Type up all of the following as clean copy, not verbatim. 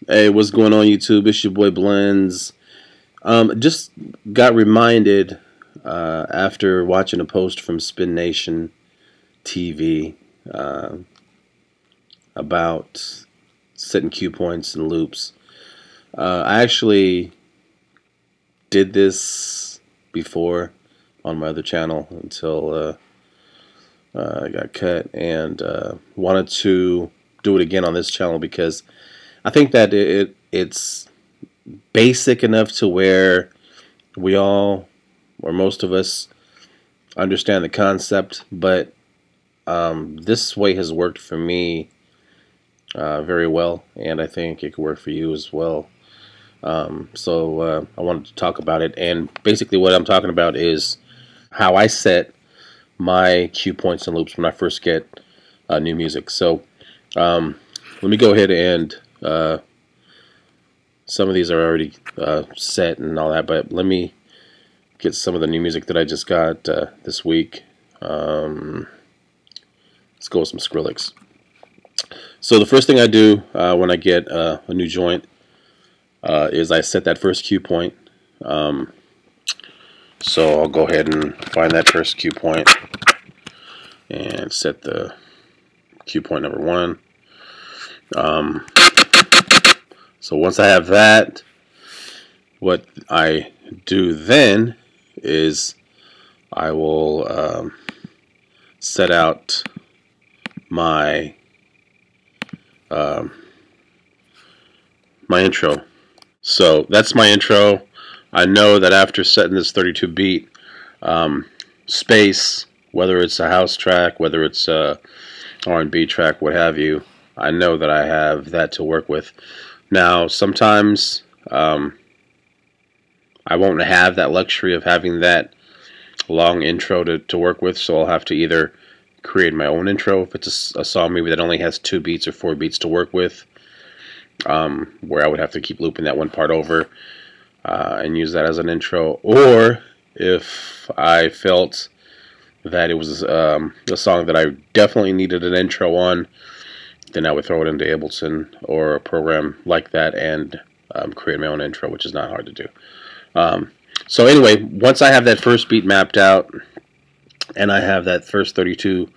Hey, what's going on, YouTube? It's your boy Blends. Just got reminded after watching a post from SpinNation TV uh, about setting cue points and loops. I actually did this before on my other channel until I got cut, and wanted to do it again on this channel because I think that it's basic enough to where we all, or most of us, understand the concept, but this way has worked for me very well, and I think it could work for you as well. So I wanted to talk about it, and basically what I'm talking about is how I set my cue points and loops when I first get new music. So let me go ahead and some of these are already set and all that, but let me get some of the new music that I just got this week. Let's go with some Skrillex. So the first thing I do when I get a new joint is I set that first cue point. So I'll go ahead and find that first cue point and set the cue point number 1. So once I have that, what I do then is I will set out my my intro. So that's my intro. I know that after setting this 32 beat space, whether it's a house track, whether it's a R&B track, what have you, I know that I have that to work with. Now, sometimes I won't have that luxury of having that long intro to work with, so I'll have to either create my own intro if it's a song maybe that only has 2 beats or 4 beats to work with, where I would have to keep looping that one part over and use that as an intro. Or if I felt that it was a song that I definitely needed an intro on, then I would throw it into Ableton or a program like that and create my own intro, which is not hard to do. So anyway, once I have that first beat mapped out and I have that first 32,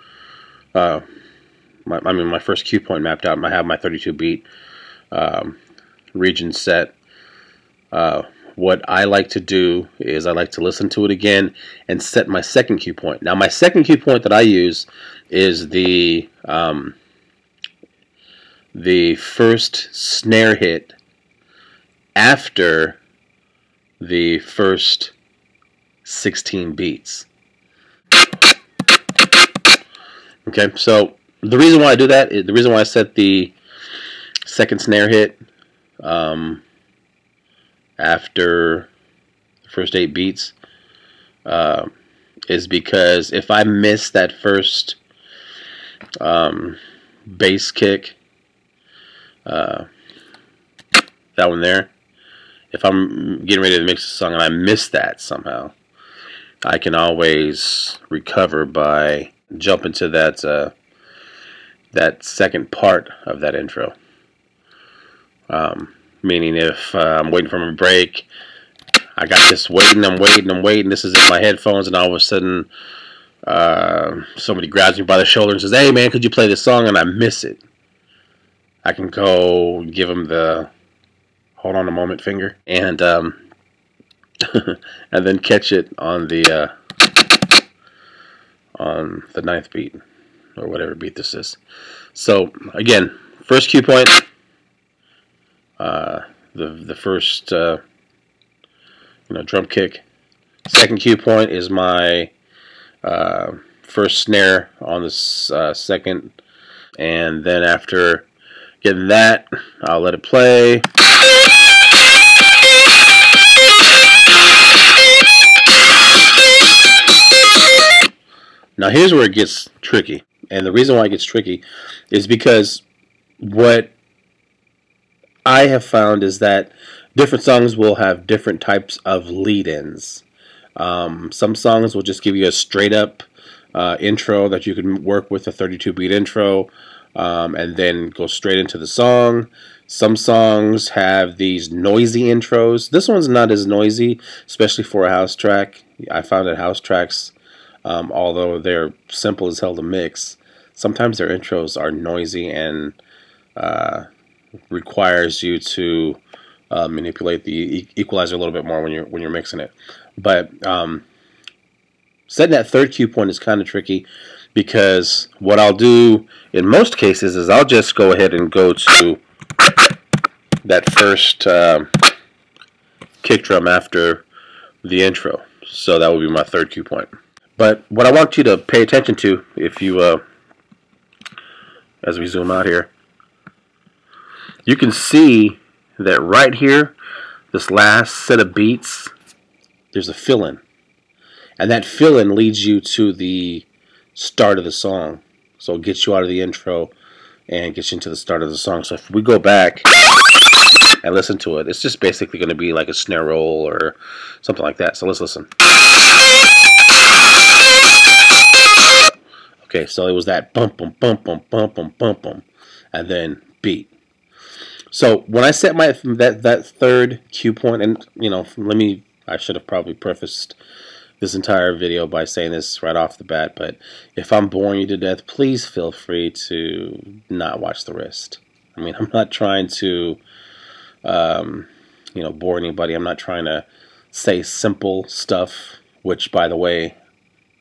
my first cue point mapped out, and I have my 32 beat region set, what I like to do is I like to listen to it again and set my second cue point. Now my second cue point that I use is the first snare hit after the first 16 beats. Okay, so the reason why I do that, the reason why I set the second snare hit after the first 8 beats is because if I miss that first bass kick, that one there, if I'm getting ready to mix a song and I miss that somehow, I can always recover by jumping to that that second part of that intro. Meaning if I'm waiting for my break, I got this waiting, I'm waiting, this is in my headphones, and all of a sudden somebody grabs me by the shoulder and says, "Hey man, could you play this song?" and I miss it. I can go give them the hold on a moment finger and and then catch it on the 9th beat or whatever beat this is. So again, first cue point, the first drum kick. Second cue point is my first snare on this second, and then after getting that, I'll let it play. Now here's where it gets tricky, and the reason why it gets tricky is because what I have found is that different songs will have different types of lead-ins. Some songs will just give you a straight up intro that you can work with, a 32 beat intro, and then go straight into the song. Some songs have these noisy intros. This one's not as noisy, especially for a house track. I found that house tracks, although they're simple as hell to mix, sometimes their intros are noisy and requires you to manipulate the equalizer a little bit more when you're mixing it. But setting that third cue point is kind of tricky, because what I'll do in most cases is I'll just go ahead and go to that first kick drum after the intro. So that would be my third cue point. But what I want you to pay attention to, if you as we zoom out here, you can see that right here, this last set of beats, there's a fill-in. And that fill-in leads you to the start of the song. So it gets you out of the intro and gets you into the start of the song. So if we go back and listen to it, it's just basically going to be like a snare roll or something like that. So let's listen. Okay, so it was that bump, bump, bump, bump, bump, bump, bump, bump, and then beat. So when I set my that third cue point, and I should have probably prefaced this entire video by saying this right off the bat, but if I'm boring you to death, please feel free to not watch the rest. I mean, I'm not trying to bore anybody. I'm not trying to say simple stuff, which, by the way,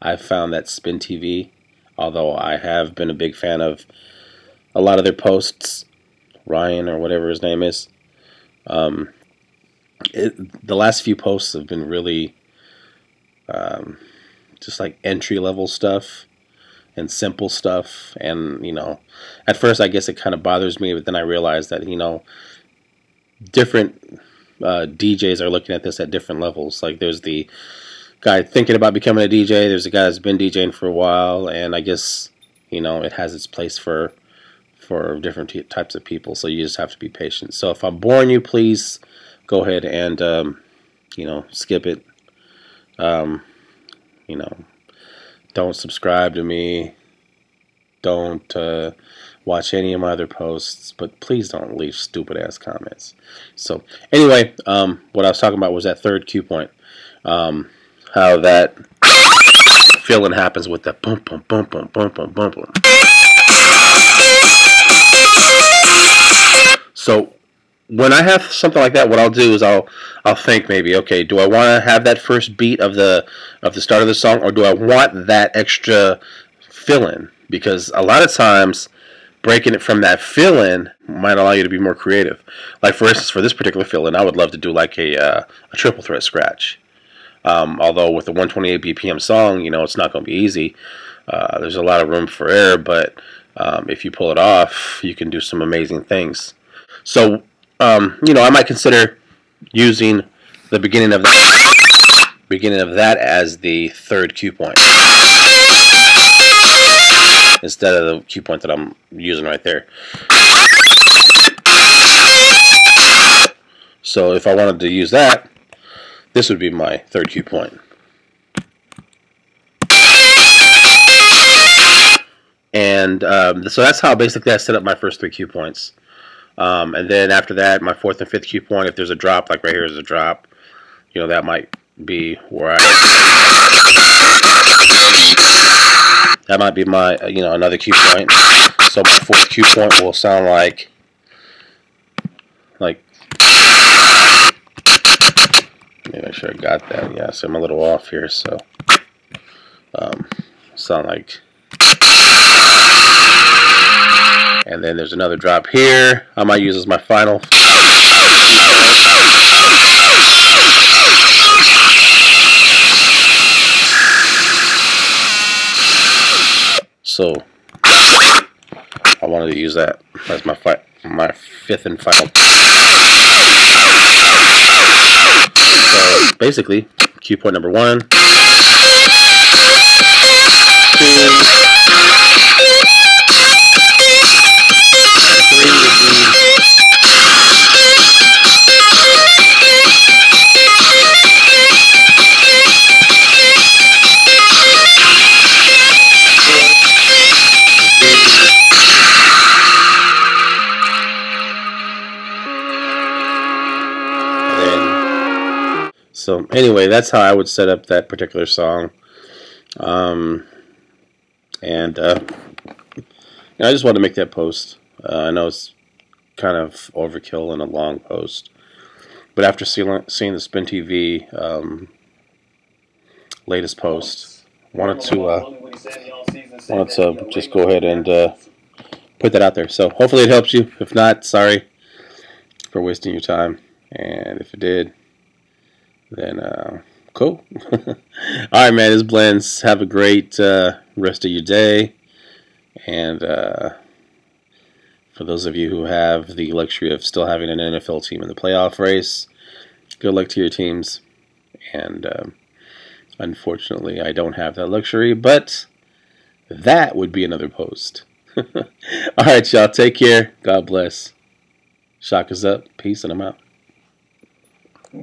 I've found that Spin TV, although I have been a big fan of a lot of their posts, Ryan or whatever his name is, the last few posts have been really just like entry-level stuff and simple stuff. And at first I guess it kind of bothers me, but then I realized that different DJs are looking at this at different levels. Like, there's the guy thinking about becoming a DJ, there's a guy that's been DJing for a while, and I guess it has its place for different types of people. So you just have to be patient. So if I'm boring you, please go ahead and skip it. Don't subscribe to me. Don't watch any of my other posts, but please don't leave stupid ass comments. So anyway, what I was talking about was that third cue point. How that fill-in happens with that bump, bump, bump, bump, bump, bump, bump, bump. So when I have something like that, what I'll do is I'll think, maybe, okay, do I want to have that first beat of the start of the song, or do I want that extra fill-in? Because a lot of times breaking it from that fill-in might allow you to be more creative. Like, for instance, for this particular fill-in, I would love to do like a triple threat scratch. Although with the 128 BPM song, it's not going to be easy. There's a lot of room for error, but if you pull it off, you can do some amazing things. So, I might consider using the beginning of that as the third cue point, instead of the cue point that I'm using right there. So if I wanted to use that, this would be my third cue point. And so that's how basically I set up my first three cue points. And then after that, my fourth and fifth cue point, if there's a drop, like right here is a drop, that might be where that might be my, another cue point. So my fourth cue point will sound like maybe make sure I got that. Yeah, so I'm a little off here, so sound like. And then there's another drop here. I might use as my final. So I wanted to use that as my fifth and final. So basically, cue point number 1, 2, 3 would be. So anyway, that's how I would set up that particular song. And I just wanted to make that post. I know it's kind of overkill in a long post, but after seeing the Spin TV latest post, wanted to just go ahead and put that out there. So hopefully it helps you. If not, sorry for wasting your time. And if it did, then cool. Alright, man, this Blends. Have a great rest of your day. And for those of you who have the luxury of still having an NFL team in the playoff race, good luck to your teams. And unfortunately, I don't have that luxury, but that would be another post. Alright, y'all. Take care. God bless. Shock is up. Peace, and I'm out.